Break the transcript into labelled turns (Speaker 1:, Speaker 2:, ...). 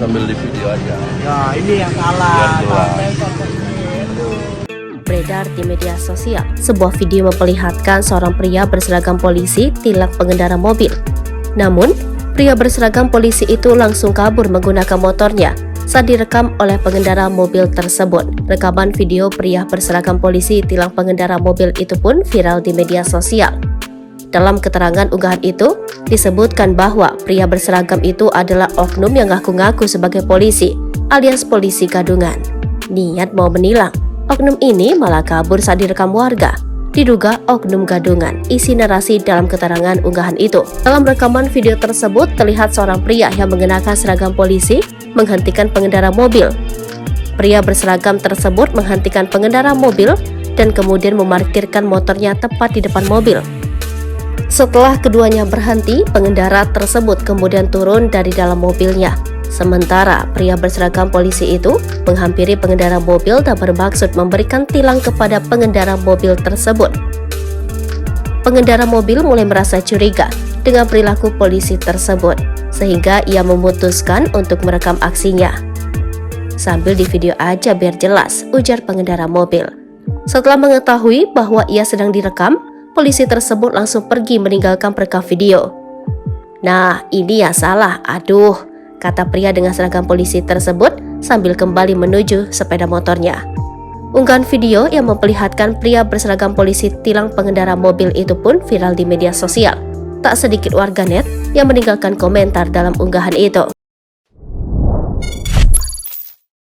Speaker 1: sambil di video aja.
Speaker 2: Ya ini yang salah.
Speaker 3: Beredar di media sosial, sebuah video memperlihatkan seorang pria berseragam polisi tilang pengendara mobil. Namun, pria berseragam polisi itu langsung kabur menggunakan motornya saat direkam oleh pengendara mobil tersebut. Rekaman video pria berseragam polisi tilang pengendara mobil itu pun viral di media sosial. Dalam keterangan unggahan itu, disebutkan bahwa pria berseragam itu adalah oknum yang ngaku-ngaku sebagai polisi, alias polisi gadungan. Niat mau menilang, oknum ini malah kabur saat direkam warga. Diduga oknum gadungan, isi narasi dalam keterangan unggahan itu. Dalam rekaman video tersebut, terlihat seorang pria yang mengenakan seragam polisi menghentikan pengendara mobil. Pria berseragam tersebut menghentikan pengendara mobil dan kemudian memarkirkan motornya tepat di depan mobil. Setelah keduanya berhenti, pengendara tersebut kemudian turun dari dalam mobilnya. Sementara pria berseragam polisi itu menghampiri pengendara mobil dan bermaksud memberikan tilang kepada pengendara mobil tersebut. Pengendara mobil mulai merasa curiga dengan perilaku polisi tersebut, sehingga ia memutuskan untuk merekam aksinya. "Sambil di video aja biar jelas," ujar pengendara mobil. Setelah mengetahui bahwa ia sedang direkam, polisi tersebut langsung pergi meninggalkan perekam video. "Nah, ini ya salah, aduh," kata pria dengan seragam polisi tersebut sambil kembali menuju sepeda motornya. Unggahan video yang memperlihatkan pria berseragam polisi tilang pengendara mobil itu pun viral di media sosial. Tak sedikit warganet yang meninggalkan komentar dalam unggahan itu.